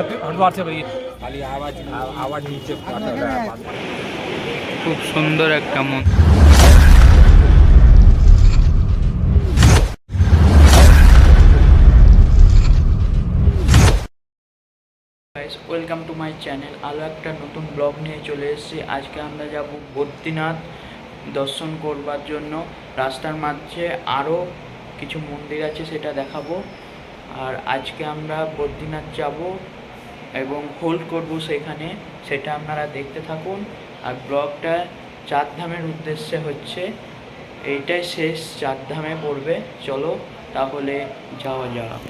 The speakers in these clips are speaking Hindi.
हरिद्वार से करिए खाली आवाज आवाज नीचे খুব সুন্দর একটা মন। Guys welcome to my channel. আরও একটা নতুন ব্লগ নিয়ে চলে এসেছি। আজকে আমরা যাব বদ্রীনাথ দর্শন করবার জন্য। রাস্তার মাঝে আরও কিছু মন্দির আছে, সেটা দেখাবো। আর আজকে আমরা বদ্রীনাথ যাব এবং হোল্ড করব সেখানে, সেটা আপনারা দেখতে থাকুন। আর ব্লগটা চারধামের উদ্দেশ্যে হচ্ছে, এইটাই শেষ চারধামে পড়বে। চলো তাহলে যাওয়া যাক।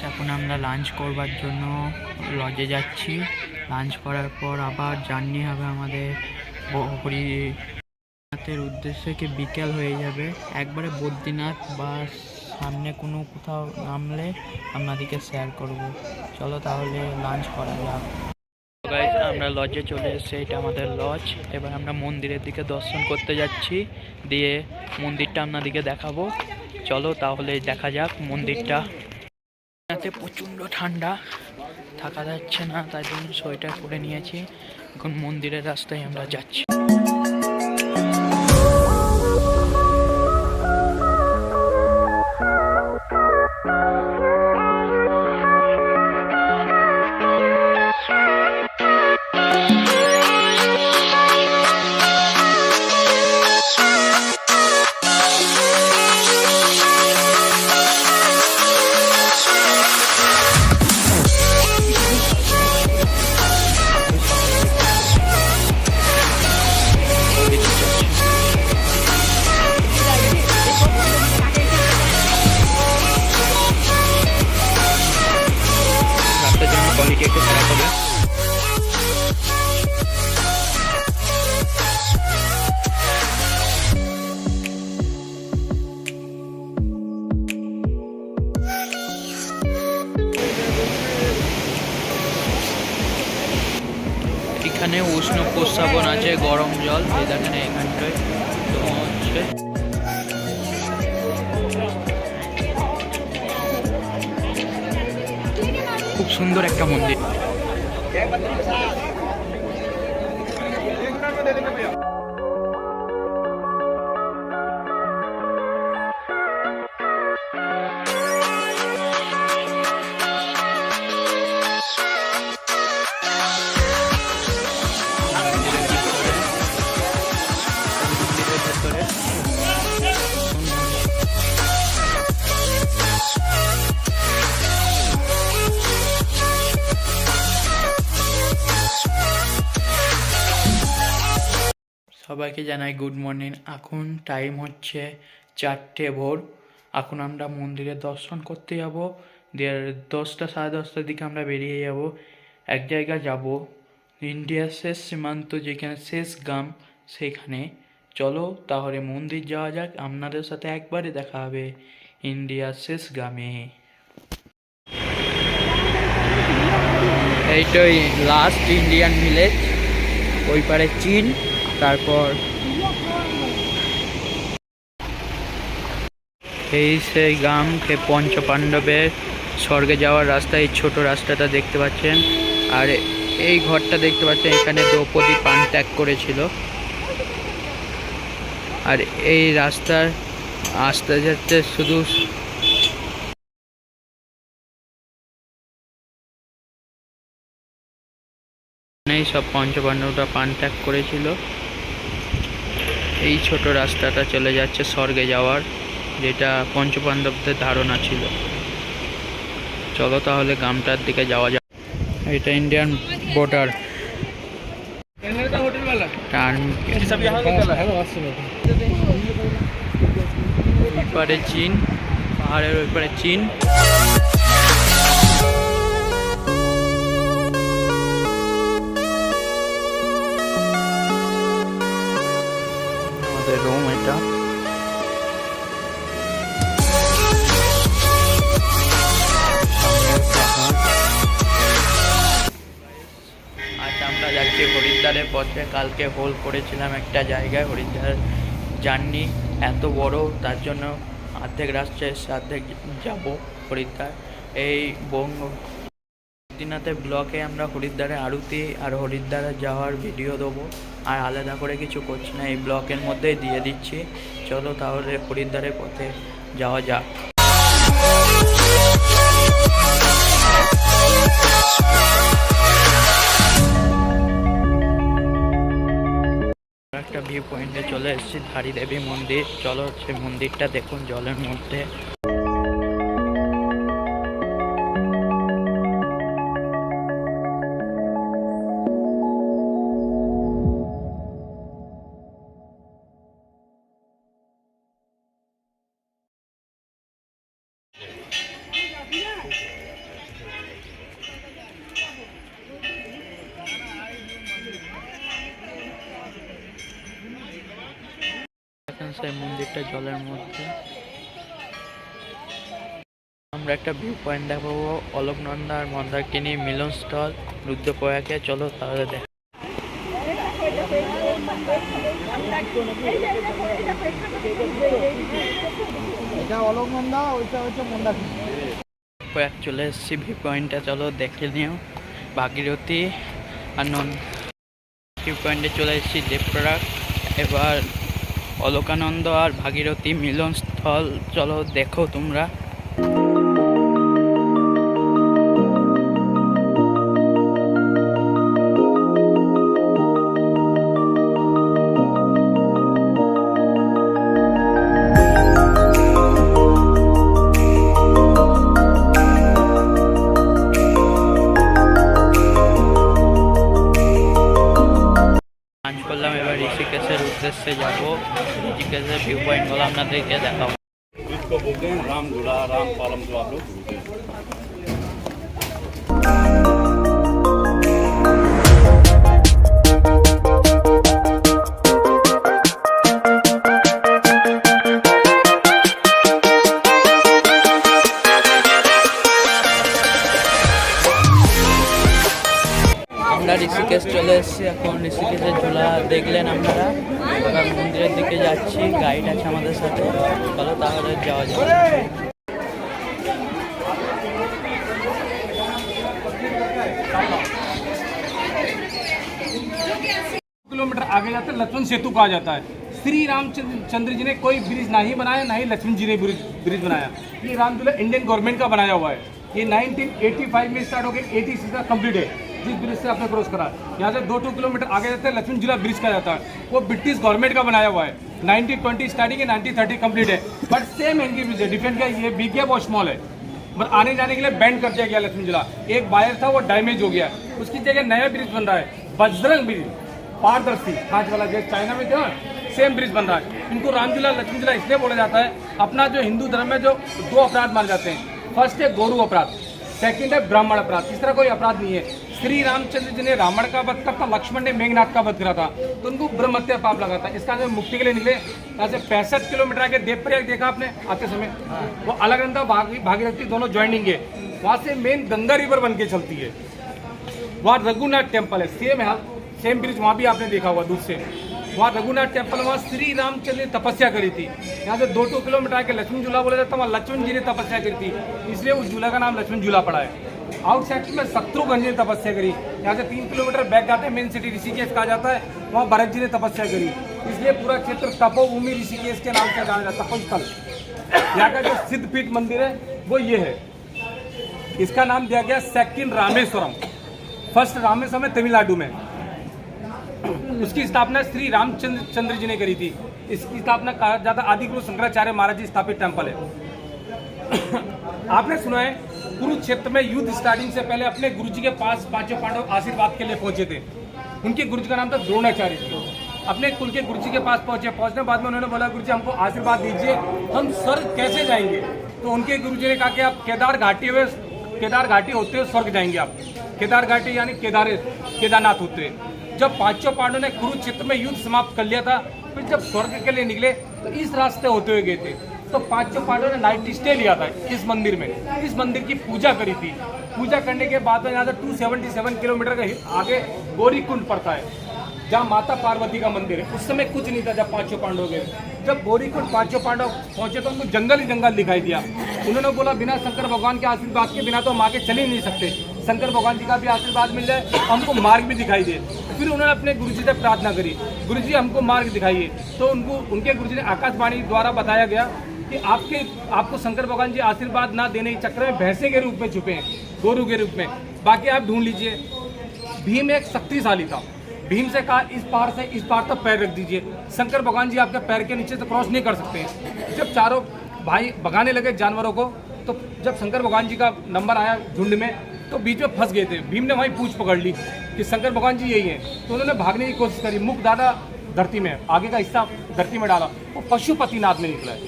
এখন আমরা লাঞ্চ করবার জন্য লজে যাচ্ছি। লাঞ্চ করার পর আবার জার্নি হবে আমাদের বদ্রীনাথের উদ্দেশ্যে। কি বিকেল হয়ে যাবে, একবারে বদ্রীনাথ বা সামনে কোনো কোথাও নামলে আপনাদেরকে শেয়ার করব। চলো তাহলে লাঞ্চ করা যাক। গাইস আমরা লজে চলে এসেছি, এটা আমাদের লজ। এবার আমরা মন্দিরের দিকে দর্শন করতে যাচ্ছি, দিয়ে মন্দিরটা আপনাদেরকে দেখাবো। চলো তাহলে দেখা যাক মন্দিরটা। রাতে প্রচণ্ড ঠান্ডা, থাকা যাচ্ছে না, তাই জন্য সোয়েটার পরে নিয়েছি। এখন মন্দিরের রাস্তায় আমরা যাচ্ছি। কোয়ালিটি একটু খারাপ হবে। এখানে উষ্ণ প্রস্রাবন আছে, গরম জল এই দেখেন এখানটায় তো হচ্ছে। খুব সুন্দর একটা মন্দির। সবাইকে জানাই গুড মর্নিং। এখন টাইম হচ্ছে 4টে ভোর। এখন আমরা মন্দিরে দর্শন করতে যাব, দিয়ে 10টা সাড়ে 10টার দিকে আমরা বেরিয়ে যাব। এক জায়গায় যাব, ইন্ডিয়ার শেষ সীমান্ত যেখানে শেষ গ্রাম, সেখানে। চলো তাহলে মন্দির যাওয়া যাক। আপনাদের সাথে একবারে দেখা হবে ইন্ডিয়ার শেষ গ্রামে। এইটাই লাস্ট ইন্ডিয়ান ভিলেজ, ওই পারে চীন, তারপর এই সেই গ্রামকে পঞ্চপাণ্ডবের স্বর্গে যাওয়ার রাস্তা। এই ছোট রাস্তাটা দেখতে পাচ্ছেন, আর এই ঘরটা দেখতে পাচ্ছেন, এখানে দ্রৌপদী প্রাণ ত্যাগ করেছিল। আর এই রাস্তার আস্তে যাচ্ছে শুধু সব পঞ্চপাণ্ডবরা প্রাণ ত্যাগ করেছিল। এই ছোট রাস্তাটা চলে যাচ্ছে স্বর্গে যাওয়ার, যেটা পঞ্চপাণ্ডবদের ধারণা ছিল। চলো তাহলে গ্রামটার দিকে যাওয়া যাক। এটা ইন্ডিয়ান বর্ডার। ওইপারে চীন, পাহাড়ের ওইপারে চীন। রুম এটা। পথে কালকে হোল্ড করেছিলাম একটা জায়গায় হরিদ্বার জার্নি এত বড়, তার জন্য অর্ধেক রাস্তা এসে অর্ধেক যাবো হরিদ্বার। এই বদ্রীনাথের ব্লকে আমরা হরিদ্বারে আরতি আর হরিদ্বারে যাওয়ার ভিডিও দেবো, আর আলাদা করে কিছু করছি না, এই ব্লকের মধ্যেই দিয়ে দিচ্ছি। চলো তাহলে হরিদ্বারের পথে যাওয়া যাক। একটা ভিউ পয়েন্টে চলে এসেছি, ধারী দেবী মন্দির। চলো সেই মন্দিরটা দেখুন জলের মধ্যে। সেই মন্দিরটা জলের মধ্যে। আমরা একটা ভিউ পয়েন্ট দেখাবো, অলোকনন্দা আর মন্দারকিনী মিলনস্থল রুদ্রপ্রয়াগে। চলো তাহলে দেখ। এটা অলোকনন্দা, ওইটা হচ্ছে মন্দারকিনী। প্রয়াগ চলে এসেছি ভিউ পয়েন্টটা, চলো দেখে নিও। ভাগীরথী আর ভিউ পয়েন্টে চলে এসেছি দেবপ্রয়াগ। এবার অলকানন্দ আর ভাগীরথী মিলনস্থল, চলো দেখো তোমরা। লাঞ্চ করলাম, এবার ঋষিকেশের উদ্দেশ্যে যাবো। ঋষিকেশের ভিউ পয়েন্টগুলো আপনাদেরকে দেখাবো। इसको बोलते हैं राम झूला, राम पालम जो आप लोग बोलते हैं। আমরা ঋষিকেশ চলে এসেছি, এখন ঋষিকেশের ঝোলা দেখলেন আপনারা। এবার মন্দিরের দিকে যাচ্ছি, গাইড আছে আমাদের সাথে। চলো তাহলে যাওয়া যাক। किलोमीटर आगे जाते लक्ष्मण सेतु कहा जाता है। श्री रामचंद्र जी ने कोई ब्रिज ना ही बनाया, ना ही लक्ष्मण जी ने ब्रिज बनाया। ये राम झूला इंडियन गवर्नमेंट का बनाया हुआ है। ये 1985 में स्टार्ट हो गया, 86 का कंप्लीट है। जिस ब्रिज से आपने क्रॉस करा, यहाँ से 2 किलोमीटर आगे जाते हैं लक्ष्मण झूला ब्रिज का जाता है। वो ब्रिटिश गवर्नमेंट का बनाया हुआ है। 1920 स्टार्टिंग है, 1930 कंप्लीट है। बट सेम एंगल ब्रिज है, डिफरेंट क्या, ये बिग है वो स्मॉल है। बट आने जाने के लिए बैंड कर दिया गया लक्ष्मण झूला। एक वायर था वो डैमेज हो गया, उसकी जगह नया ब्रिज बन रहा है, बजरंग ब्रिज, पारदर्शी कांच वाला, जो चाइना में था सेम ब्रिज बन रहा है। इनको राम झूला लक्ष्मण झूला इसलिए बोला जाता है, अपना जो हिंदू धर्म में जो 2 अपराध माने जाते हैं। फर्स्ट है गोरु अपराध, सेकंड है ब्राह्मण अपराध। तीसरा कोई अपराध नहीं है। श्री रामचंद्र जी ने रावण का वध करा था, लक्ष्मण ने मेघनाथ का वध करा था, तो उनको ब्रह्म हत्या पाप लगा था। इसका जो मुक्ति के लिए निकले, यहाँ से 65 किलोमीटर आगे देवप्रयाग देखा आपने आते समय, वो अलकनंदा भागीरथी दोनों ज्वाइनिंग है। वहाँ से मेन गंगा रिवर बन के चलती है। वहाँ रघुनाथ टेम्पल है, सेम ब्रिज वहाँ भी आपने देखा हुआ दूर से। वहाँ रघुनाथ टेम्पल, वहाँ श्री रामचंद्र ने तपस्या करी थी। यहाँ से 2 किलोमीटर आके लक्ष्मण झूला बोला जाता है, वहाँ लक्ष्मण जी ने तपस्या करी थी, इसलिए उस झूला का नाम लक्ष्मण झूला पड़ा है। आउटसाइड में शत्रुघ्न जी ने तपस्या करी। यहाँ से 3 किलोमीटर बैक जाते हैं, मेन सिटी ऋषिकेश कहा जाता है, वहाँ भरत जी ने तपस्या करी, इसलिए पूरा क्षेत्र तपोभूमि ऋषिकेश के नाम से जाना जाता है, तपोस्थल। यहाँ का जो सिद्धपीठ मंदिर है वो ये है। इसका नाम दिया गया सेकंड रामेश्वरम। फर्स्ट रामेश्वरम है तमिलनाडु में, उसकी स्थापना श्री रामचंद्र जी ने करी थी। इसकी स्थापना कहा जाता आदिगुरु शंकराचार्य महाराज जी स्थापित टेम्पल है। आपने सुना है कुरुक्षेत्र में युद्ध स्टार्टिंग से पहले अपने गुरुजी के पास 5 पांडव आशीर्वाद के लिए पहुंचे थे। उनके गुरुजी का नाम था द्रोणाचार्य। अपने कुल के गुरुजी के पास पहुंचने बाद में उन्होंने बोला, गुरुजी हमको आशीर्वाद दीजिए, हम स्वर्ग कैसे जाएंगे? तो उनके गुरुजी ने कहा कि आप केदार घाटी होते हुए स्वर्ग जाएंगे। आप केदार घाटी यानी केदारनाथ होते हुए। जब 5 पांडवों ने कुरुक्षेत्र में युद्ध समाप्त कर लिया था, फिर जब स्वर्ग के लिए निकले तो इस रास्ते होते हुए गए थे। तो 5 पांडवों ने नाइट स्टे लिया था इस मंदिर में, इस मंदिर की पूजा करी थी। पूजा करने के बाद में यहाँ से 277 किलोमीटर के आगे गौरी कुंड पड़ता है। जहाँ माता पार्वती का मंदिर है। उस समय कुछ नहीं था जब पांचों पांडव गए। जब गौरीकुंड पांचों पांडव पहुंचे तो उनको जंगल ही जंगल दिखाई दिया। उन्होंने बोला बिना शंकर भगवान के आशीर्वाद के बिना तो हम आगे चल ही नहीं सकते, शंकर भगवान जी का भी आशीर्वाद मिल जाए, हमको मार्ग भी दिखाई दे। फिर उन्होंने अपने गुरुजी से प्रार्थना करी, गुरुजी हमको मार्ग दिखाइए। तो उनके गुरुजी ने आकाशवाणी द्वारा बताया गया कि आपको शंकर भगवान जी आशीर्वाद ना देने के चक्कर में भैंसे के रूप में छुपे हैं, गोरू के रूप में। बाकी आप ढूंढ लीजिए। भीम एक शक्तिशाली था। भीम से कहा इस पार से इस पार तक पैर रख दीजिए, शंकर भगवान जी आपके पैर के नीचे से क्रॉस नहीं कर सकते हैं। जब चारों भाई भगाने लगे जानवरों को, तो जब शंकर भगवान जी का नंबर आया झुंड में, तो बीच में फंस गए थे। भीम ने वहीं पूंछ पकड़ ली कि शंकर भगवान जी यही हैं। तो उन्होंने भागने की कोशिश करी, मुख डाला धरती में, आगे का हिस्सा धरती में डाला, वो पशुपतिनाथ में निकला है,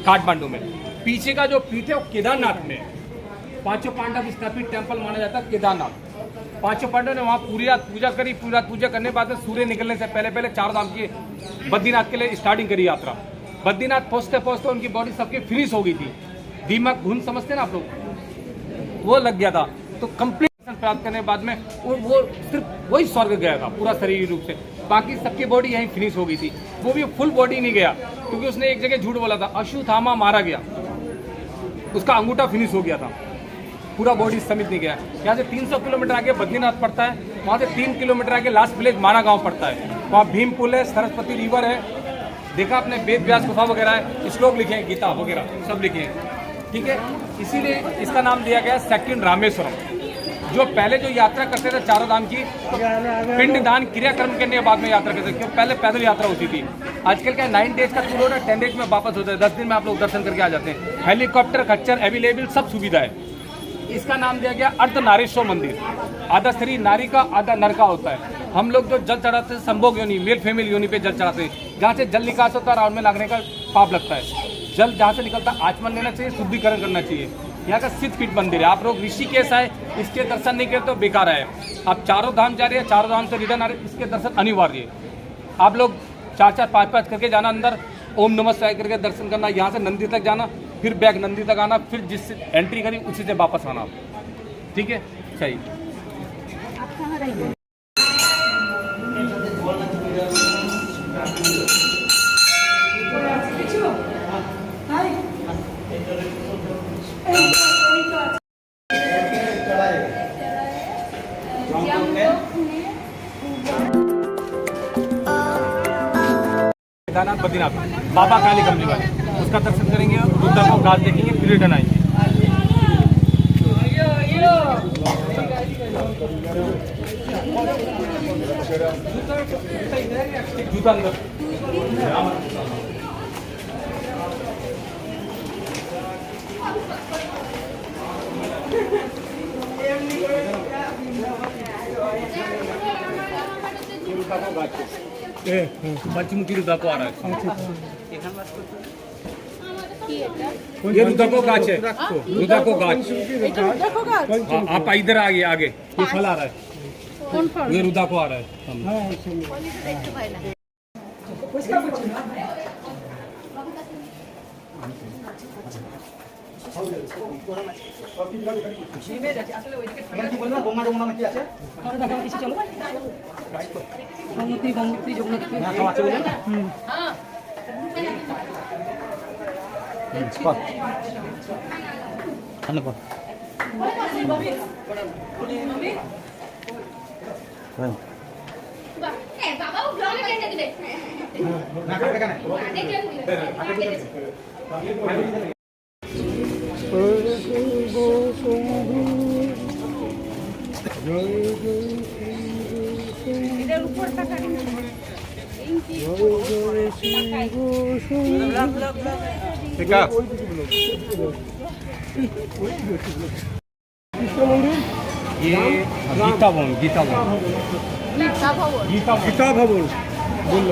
काठमांडू में। पीछे का जो पीठ है वो केदारनाथ में। पांचों पांडव स्थापित टेम्पल माना जाता है केदारनाथ। पांचों पांडव ने वहाँ पूरी रात पूजा करी। पूरी रात पूजा करने के बाद में सूर्य निकलने से पहले चार धाम की बद्रीनाथ के लिए स्टार्टिंग करी यात्रा। बद्रीनाथ पहुँचते पहुँचते उनकी बॉडी सबकी फिनिश हो गई थी। दिमाग घुन समझते ना आप लोग, वो लग गया था। तो कंप्लीट दर्शन प्राप्त करने के बाद में वो सिर्फ वही स्वर्ग गया था पूरा शरीर रूप से। बाकी सबकी बॉडी यहीं फिनिश हो गई थी। वो भी फुल बॉडी नहीं गया, क्योंकि उसने एक जगह झूठ बोला था, अश्वत्थामा मारा गया, उसका अंगूठा फिनिश हो गया था, पूरा बॉडी समित नहीं गया। यहाँ से 300 किलोमीटर आगे बद्रीनाथ पड़ता है, वहाँ से 3 किलोमीटर आगे लास्ट विलेज माना गाँव पड़ता है। वहाँ भीम पुल है, सरस्वती रिवर है, देखा आपने, वेद व्यास गुफा वगैरह है, श्लोक लिखे हैं, गीता वगैरह सब लिखे हैं। ठीक है, इसीलिए इसका नाम दिया गया सेकंड रामेश्वरम। जो पहले जो यात्रा करते थे चारों धाम की, तो पिंडदान क्रियाक्रम करने के बाद में यात्रा करते थे, क्योंकि पहले पैदल यात्रा होती थी। आजकल क्या 9 डेज का टूर हो रहा है, 10 डेज में वापस होता है, 10 दिन में आप लोग दर्शन करके आ जाते हैं। हेलीकॉप्टर खच्चर अवेलेबल, सब सुविधा है। इसका नाम दिया गया अर्धनारीश्वर मंदिर। आधा शरीर नारी का, आधा नर का होता है। हम लोग जो जल चढ़ाते हैं संभोग योनि, मेल फीमेल योनि पे जल चढ़ाते हैं, जहाँ से जल निकास होता है, राउंड में लगने का पाप लगता है। जल जहाँ से निकलता है आचमन लेना चाहिए, शुद्धिकरण करना चाहिए। यहाँ का सिद्ध पीठ मंदिर है। आप लोग ऋषिकेश आए, इसके दर्शन नहीं करे तो बेकार है। आप चारों धाम जा रहे हैं, चारों धाम से रिटर्न आ रहे हैं, इसके दर्शन अनिवार्य है। आप लोग 4-4, 5-5 करके जाना अंदर, ओम नमः शिवाय करके दर्शन करना, यहाँ से नंदी तक जाना, फिर बैक नंदी तक आना, फिर जिससे एंट्री करी उसी से वापस आना। ठीक है, सही। केदारनाथ बद्रीनाथ बाबा काली कमली वाले, उसका दर्शन करेंगे, बुद्धा को घाट देखेंगे, फिर रिटर्न आएंगे। जूता अंदर। पंचमुखी रुद्रा को आ रहा है, ये रुद्रा को गाछ है, रुद्रा को गाछ। हाँ, आप इधर आगे आगे, ये फल आ रहा है, ये रुद्रा को आ रहा है। ये गीता भवन, गीता भवन, गीता भवन बोल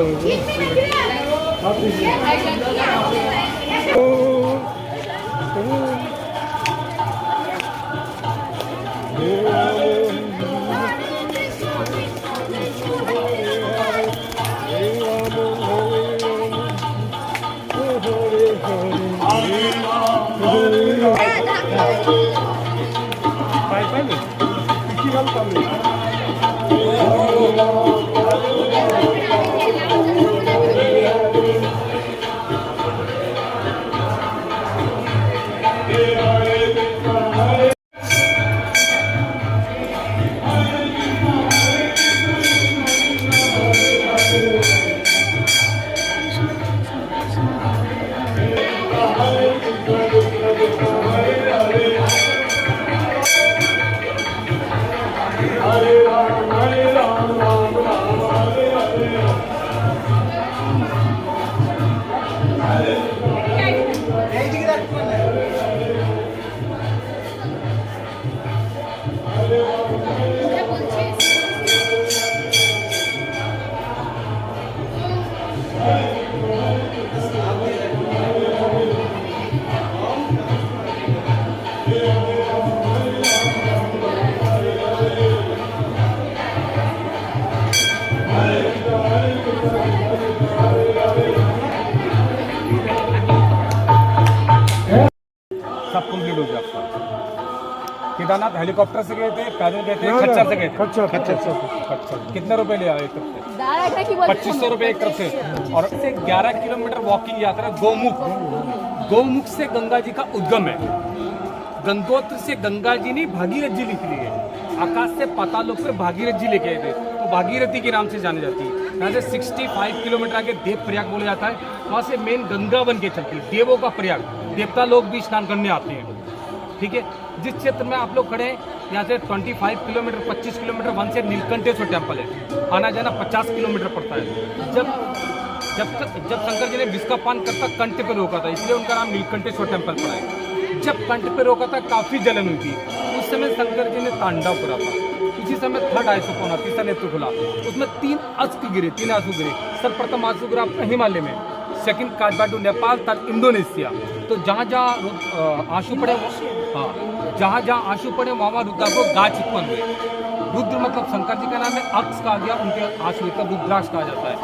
सब कंप्लीट हो गया आपका। केदारनाथ हेलीकॉप्टर से गए थे, पैदल गए थे, खच्चर से गए थे? खच्चर। कितने रुपए लिया एक तरफ से? 2500 रुपये एक तरफ से। और से 11 किलोमीटर वॉकिंग यात्रा गौमुख से गंगा जी का उद्गम है। गंगोत्र से गंगा जी ने भागीरथ जी लिख ली है। आकाश से पातालोक पे भागीरथ जी लेके आए थे, तो भागीरथी के नाम से जानी जाती है। यहाँ से 65 किलोमीटर आगे देव प्रयाग बोला जाता है, वहाँ से मेन गंगा बन के चलती है। देवों का प्रयाग, देवता लोग भी स्नान करने आते हैं। ठीक है, जिस क्षेत्र में आप लोग खड़े हैं यहाँ से 25 किलोमीटर 25 किलोमीटर वन से नीलकंठेश्वर टेम्पल है। आना जाना 50 किलोमीटर पड़ता है। जब शंकर जी ने विष का पान करता कंठ पे रोका था, इसलिए उनका नाम नीलकंठेश्वर टेम्पल पड़ा है। जब कंठ पे रोका था काफी जलन हुई थी, उस समय शंकर जी ने तांडव करा था। उसी समय थर्ड आंसू पौना, तीसरा नेत्र खुला, उसमें 3 आंसू गिरे। सर्वप्रथम आंसू गिरा आपका हिमालय में, second Kathmandu Nepal, third Indonesia. तो जहाँ जहाँ आंसू पड़े, हाँ, जहाँ जहाँ आंसू पड़े वहाँ रुद्राक्ष को गाछ उत्पन्न हुए। रुद्र मतलब शंकर जी का नाम है, अक्ष कहा गया, उनके आंसू का रुद्राक्ष कहा जाता है।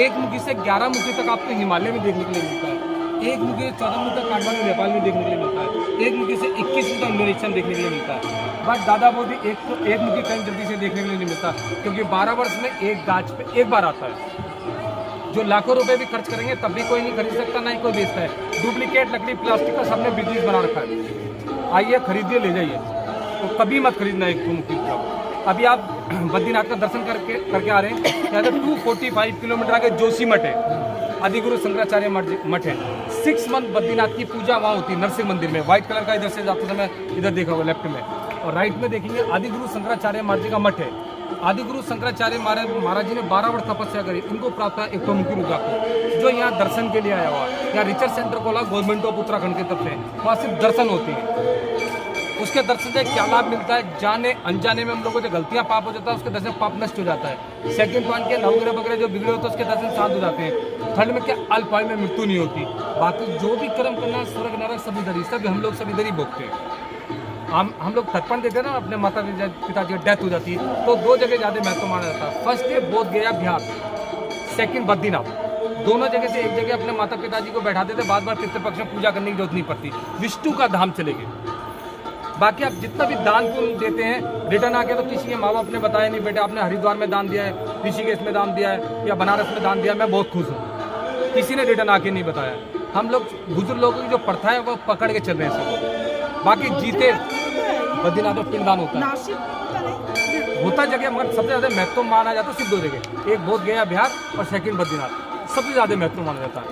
एक मुखी से 11 मुखी तक आपको हिमालय में देखने के लिए मिलता है। एक मुखी से 14 मुखी तक काठमांडू नेपाल में देखने के लिए मिलता है। एक मुखी से 21 मुखी तक इंडोनेशिया में देखने के लिए मिलता है। बट दादा बोधी एक मुखी कहीं जल्दी से देखने के लिए नहीं मिलता, क्योंकि 12 वर्ष में एक गाछ पे एक बार आता है। जो लाखों रुपए भी खर्च करेंगे तब भी कोई नहीं खरीद सकता, ना ही कोई बेचता है। डुप्लीकेट लकड़ी प्लास्टिक का सबने बिजनेस बना रखा है। आइए खरीदिए, ले जाइए, तो कभी मत खरीदना एक मुखी का। अभी आप बद्रीनाथ का दर्शन करके आ रहे हैं, यहाँ से 245 किलोमीटर आगे जोशी मठ है, आदिगुरु शंकराचार्य मठ है। 6 मंथ बद्रीनाथ की पूजा वहाँ होती है, नरसिंह मंदिर में। व्हाइट कलर का इधर से जाते समय इधर देखा होगा लेफ्ट में, और राइट में देखेंगे आदिगुरु शंकराचार्य महाराज जी का मठ है। आदिगुरु शंकराचार्य महाराज जी ने 12 वर्ष तपस्या करी, इनको प्राप्त है एक मुखी रुद्राक्ष, जो यहाँ दर्शन के लिए आया हुआ है। यहाँ रिसर्च सेंटर खोला गवर्नमेंट ऑफ उत्तराखंड की तरफ से, वहाँ सिर्फ दर्शन होती है। उसके दर्शन से क्या लाभ मिलता है, जाने अनजाने में हम लोगों से गलतियां पाप हो जाता है, उसके दर्शन पाप नष्ट हो जाता है। सेकंड पॉइंट क्या, लव ग्रह वगैरह जो बिगड़े होते हैं उसके दर्शन शांत हो जाते हैं। थर्ड में क्या, अल्पायु में मृत्यु नहीं होती। बाकी जो भी कर्म करना, स्वर्ग नरक सब इधर ही, सब हम लोग सब इधर ही भोगते हैं। हम लोग तर्पण देते हैं ना, अपने माता पिताजी की डेथ हो जाती है, तो 2 जगह ज़्यादा महत्व माना जाता है। फर्स्ट है बोध गया बिहार, सेकंड बद्रीनाथ। दोनों जगह से एक जगह अपने माता पिताजी को बैठा देते, बार बार पितृपक्ष में पूजा करने की जरूरत नहीं पड़ती। विष्णु का धाम चले गए। बाकी आप जितना भी दान पुण्य देते हैं, रिटर्न आके तो किसी के माँ बाप ने बताया नहीं, बेटे आपने हरिद्वार में दान दिया है, ऋषिकेश में दान दिया है, या बनारस में दान दिया है, मैं बहुत खुश हूँ। किसी ने रिटर्न आके नहीं बताया। हम लोग बुजुर्ग लोगों की जो प्रथा है वो पकड़ के चल रहे हैं सबको। बाकी जीते बद्रीनाथ में पिंडदान होता है, जगह, मगर सबसे ज़्यादा महत्व माना जाता है सिर्फ 2 जगह, एक बोध गया बिहार और सेकंड बद्रीनाथ, सबसे ज़्यादा महत्व माना जाता है।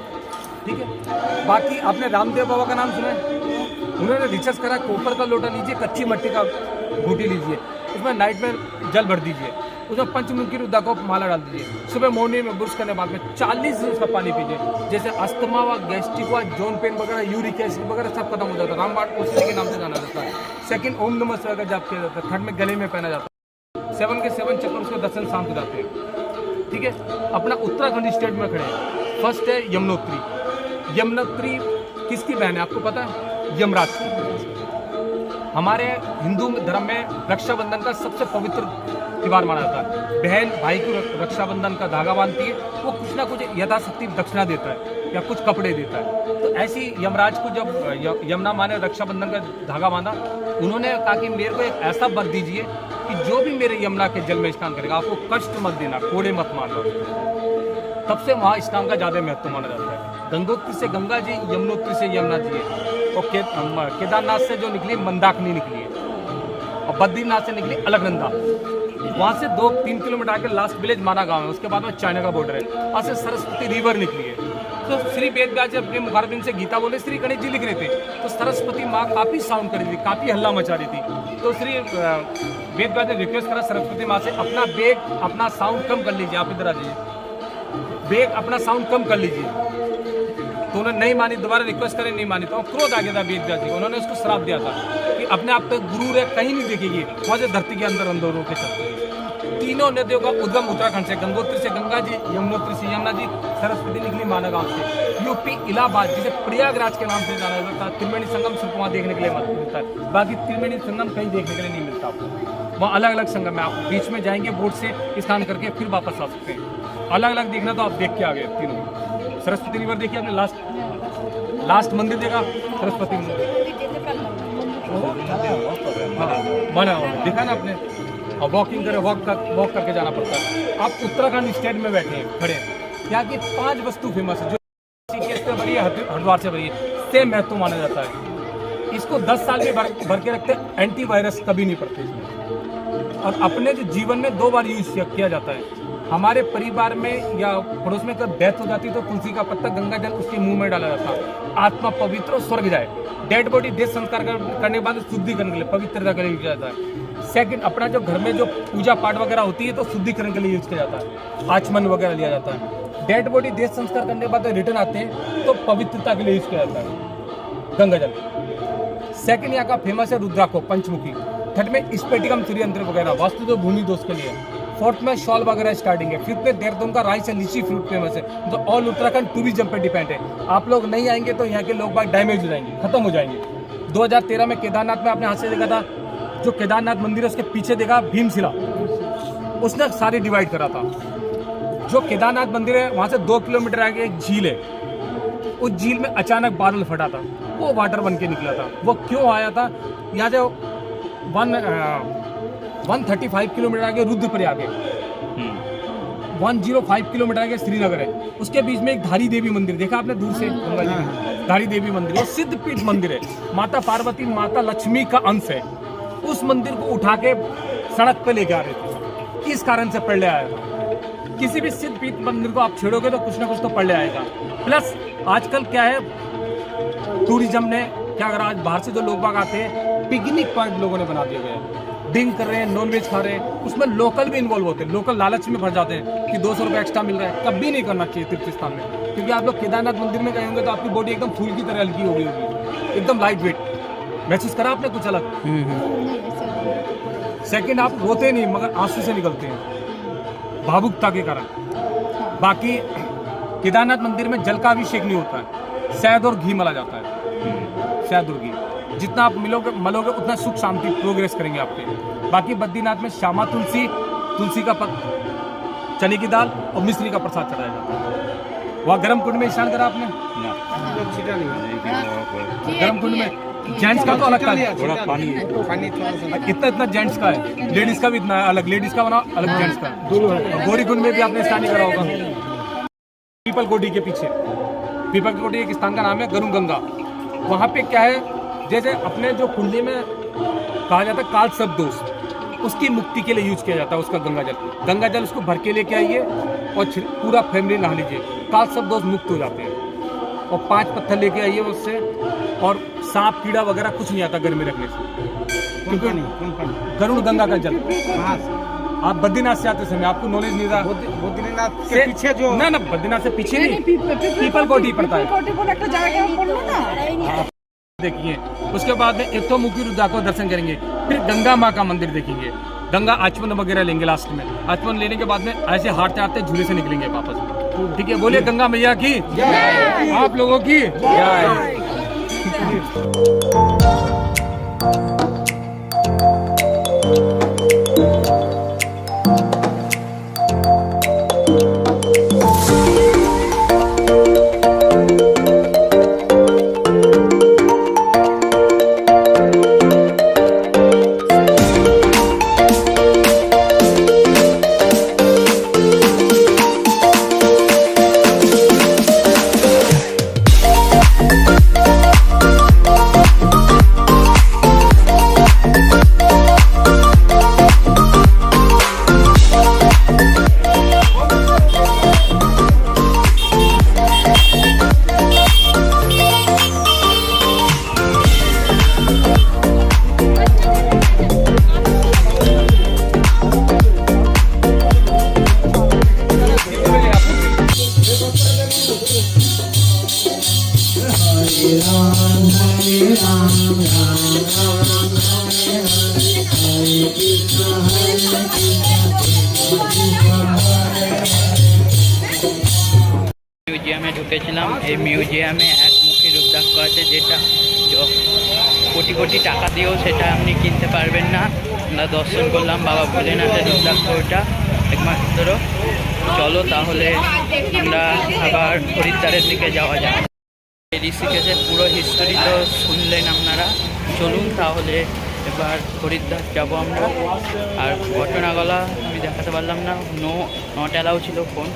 ठीक है, बाकी आपने रामदेव बाबा का नाम सुना है? उन्होंने रिसर्च करा, कॉपर का लोटा लीजिए, कच्ची मिट्टी का घूटी लीजिए, उसमें नाइट में जल भर दीजिए, उसमें पंचमुखी रुद्राक्ष को माला डाल दीजिए, सुबह मॉर्निंग में ब्रश करने बाद में 40 दिन उसका पानी पीजिए। जैसे अस्थमा व गैस्ट्रिक व जोन पेन वगैरह, यूरिक एसिड वगैरह सब खत्म हो जाता है। रामबाण उसी के नाम से जाना जाता है। सेकंड, ओम नमः शिवाय का जाप किया जाता है। थर्ड में गले में पहना जाता है। 7 के 7 चक्कर, उसके दर्शन शांत हो जाते हैं। ठीक है, अपना उत्तराखंड स्टेट में खड़े हैं। फर्स्ट है यमुनोत्री। यमुनोत्री किसकी बहन है आपको पता है? यमराज की। हमारे हिंदू धर्म में रक्षाबंधन का सबसे पवित्र त्यौहार माना जाता है। बहन भाई को रक्षाबंधन का धागा बांधती है, वो कुछ ना कुछ यथाशक्ति दक्षिणा देता है या कुछ कपड़े देता है। तो ऐसी यमराज को जब यमुना माँ ने रक्षाबंधन का धागा बांधा, उन्होंने कहा कि मेरे को एक ऐसा वर दीजिए कि जो भी मेरे यमुना के जल में स्नान करेगा आपको कष्ट मत देना, कोड़े मत मारना। तब से वहाँ स्नान का ज़्यादा महत्व माना जाता है। गंगोत्री से गंगा जी, यमुनोत्री से यमुना जी है, और केदारनाथ से जो निकली मंदाकिनी निकली है, और बद्रीनाथ से निकली अलकनंदा। वहाँ से 2-3 किलोमीटर आगे लास्ट विलेज माना गांव है, उसके बाद में चाइना का बॉर्डर है। वहाँ से सरस्वती रिवर निकली है। तो श्री वेदव्यास जी अपने मुखारबिंद से गीता बोले, श्री गणेश जी लिख रहे थे, तो सरस्वती माँ काफ़ी साउंड कर रही थी, काफ़ी हल्ला मचा रही थी। तो श्री वेदव्यास ने रिक्वेस्ट करा सरस्वती माँ से, अपना बेग, अपना साउंड कम कर लीजिए, आप इधर आ जाइए, बेग अपना साउंड कम कर लीजिए। तो उन्होंने नहीं मानी, दोबारा रिक्वेस्ट करें, नहीं मानी, तो क्रोध आ गया था वेदव्यास जी को। उन्होंने उसको श्राप दिया था कि अपने आप पे गुरूर है, कहीं नहीं देखेगी, वहाँ से धरती के अंदर अंदरों के चलते हैं। तीनों नदियों का उद्गम उत्तराखंड से, गंगोत्री से गंगा जी, यमुनोत्री से यमुना जी, सरस्वती निकली माना गांव से। यूपी इलाहाबाद, जिसे प्रयागराज के नाम से जाना जाता है, त्रिवेणी संगम सिर्फ वहाँ देखने के लिए मिलता है, बाकी त्रिवेणी संगम कहीं देखने के लिए नहीं मिलता आपको। वहाँ अलग अलग संगम है, आप बीच में जाएंगे बोट से स्नान करके फिर वापस आ सकते हैं। अलग अलग देखना तो आप देख के आ गए तीनों। सरस्वती रिवर देखिए आपने, लास्ट मंदिर देखा सरस्वती मंदिर, बना देखा ना आपने। और वॉकिंग करे, वॉक करके जाना पड़ता है। आप उत्तराखंड स्टेट में बैठे हैं खड़े, यहाँ की 5 वस्तु फेमस है जो ऋषिकेश से बड़ी है, हरिद्वार से बड़ी है, सेम महत्व माना जाता है। इसको 10 साल में भर के रखते, एंटीवायरस कभी नहीं पड़ते इसमें। और अपने जो जीवन में 2 बार यूज किया जाता है। हमारे परिवार में या पड़ोस में कब डेथ हो जाती है तो तुलसी का पत्ता, गंगा जल उसके मुंह में डाला जाता है, आत्मा पवित्र और स्वर्ग जाए। डेड बॉडी देह संस्कार करने के बाद शुद्धिकरण के लिए, पवित्रता के लिए यूज किया जाता है। सेकंड, अपना जो घर में जो पूजा पाठ वगैरह होती है तो शुद्धिकरण के लिए यूज किया जाता है, आचमन वगैरह लिया जाता है। डेड बॉडी देह संस्कार करने के बाद रिटर्न आते हैं तो पवित्रता के लिए यूज किया जाता है गंगा जल। सेकंड, यहाँ का फेमस है रुद्राको पंचमुखी। थर्ड में स्पेटिकम त्रियंत्र वगैरह वास्तु जो भूमि दोष के लिए। फोर्थ में शॉल वगैरह स्टार्टिंग है। फिफ्थ में देहरादून का राइस एंड लीची फ्रूट फेमस है, जो ऑल उत्तराखंड टूरिज्म पे डिपेंड है। आप लोग नहीं आएंगे तो यहाँ के लोग बाग डैमेज हो जाएंगे, खत्म हो जाएंगे। 2013 में केदारनाथ में आपने हाथ से देखा था, जो केदारनाथ मंदिर है उसके पीछे देखा भीमशिला, उसने सारी डिवाइड करा था। जो केदारनाथ मंदिर है वहाँ से 2 किलोमीटर आगे एक झील है, उस झील में अचानक बादल फटा था, वो वाटर बन के निकला था। वो क्यों आया था? यहाँ जो 135 किलोमीटर आगे रुद्रप्रयाग है, 105 किलोमीटर आगे श्रीनगर है, उसके बीच में एक धारी देवी मंदिर देखा आपने दूर से, गंगा जी धारी देवी मंदिर, वो सिद्धपीठ मंदिर है, माता पार्वती माता लक्ष्मी का अंश है। उस मंदिर को उठा के सड़क पे लेके आ रहे थे, इस कारण से प्रलय आया था। किसी भी सिद्धपीठ मंदिर को आप छेड़ोगे तो कुछ ना कुछ तो प्रलय आएगा। प्लस आजकल क्या है, टूरिज्म ने क्या करा, आज बाहर से जो लोग बाग आते हैं, पिकनिक पॉइंट लोगों ने बना दिए गए हैं, ड्रिंक कर रहे हैं, नॉनवेज खा रहे हैं, उसमें लोकल भी इन्वॉल्व होते हैं। लोकल लालच में भर जाते हैं कि 200 रुपये एक्स्ट्रा मिल रहा है। कभी नहीं करना चाहिए तीर्थ स्थान में, क्योंकि आप लोग केदारनाथ मंदिर में गए होंगे तो आपकी बॉडी एकदम फूल की तरह हल्की हो गई होगी, एकदम लाइट वेट। महसूस करा आपने कुछ अलग? सेकंड, आप रोते नहीं मगर आंसू से निकलते हैं भावुकता के कारण। बाकी केदारनाथ मंदिर में जल का अभिषेक नहीं होता है, शहद और घी मला जाता है, शहद और घी। जितना आप मलोगे उतना सुख शांति प्रोग्रेस करेंगे आपके। बाकी बद्रीनाथ में श्यामा तुलसी का चने की दाल और मिश्री का प्रसाद चढ़ाया जाता है। वहाँ गर्म कुंड में स्नान करा आपने? गर्म कुंड में जेंट्स का तो अलग का है, थोड़ा पानी इतना जेंट्स का है, लेडीज का भी इतना है, अलग लेडीज का बना अलग जेंट्स का। गौरी कुंड में भी आपने स्नान नहीं करा होगा। पीपल कोटी के पीछे, पीपल कोटी एक स्थान का नाम है, गरुड़ गंगा। वहाँ पे क्या है, जैसे अपने जो कुंडली में कहा जाता है काल सर्प दोष, उसकी मुक्ति के लिए यूज किया जाता है उसका गंगा जल उसको भर के लेके आइए और पूरा फैमिली नहा लीजिए, काल सर्प दोष मुक्त हो जाते हैं। और 5 पत्थर लेके आइए उससे, और सांप कीड़ा वगैरह कुछ नहीं आता घर में रखने से, क्योंकि गरुड़ गंगा का जल। आप बद्रीनाथ से आते समय आपको नॉलेज नहीं था, बद्रीनाथ से पीछे जो ना बद्रीनाथ से पीछे नहीं, पीपल कोटी पड़ता है। देखिए उसके बाद में एक तो मुखी रुद्रा को दर्शन करेंगे, फिर गंगा माँ का मंदिर देखेंगे, गंगा आचमन वगैरह लेंगे। लास्ट में आचमन लेने के बाद में ऐसे हारते हारते झूले से निकलेंगे वापस। ठीक है, बोलिए गंगा मैया की जय, आप लोगों की जय। ঢুকেছিলাম এই মিউজিয়ামে একমুখী রুদ্রাক্ষ আছে, যেটা কোটি কোটি টাকা দিয়েও সেটা আপনি কিনতে পারবেন না। আমরা দর্শন করলাম বাবা ভোলেনাথের রুদ্রাক্ষ, ওটা একমাত্র। চলো তাহলে আমরা আবার হরিদ্বারের দিকে যাওয়া যায়। ঋষিকেশের পুরো হিস্টোরি তো শুনলেন আপনারা, চলুন তাহলে এবার হরিদ্বার যাবো আমরা। আর ঘটনাগুলা আমি দেখাতে পারলাম না, নট অ্যালাউ ছিল ফোন।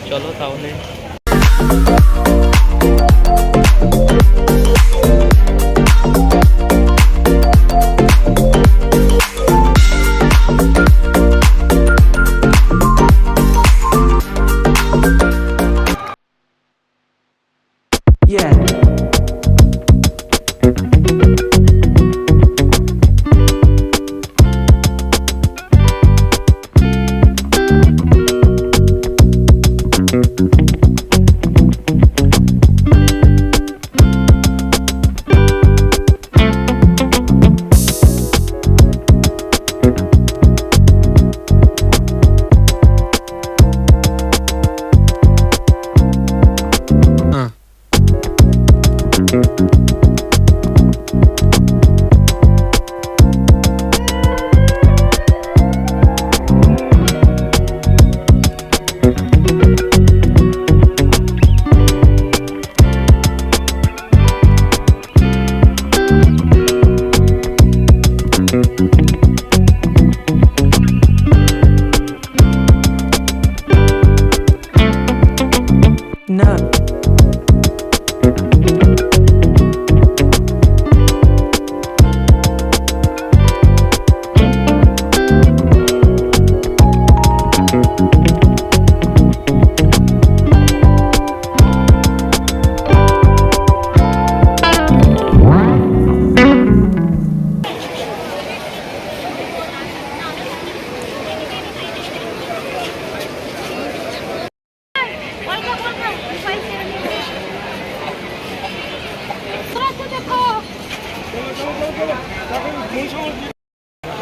চলো তাহলে।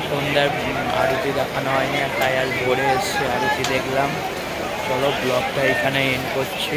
সন্ধ্যার আরতি দেখানো হয়নি, তাই আজ ভোরে এসে আরতি দেখলাম। চলো ব্লগটা এখানে এন্ড করছি।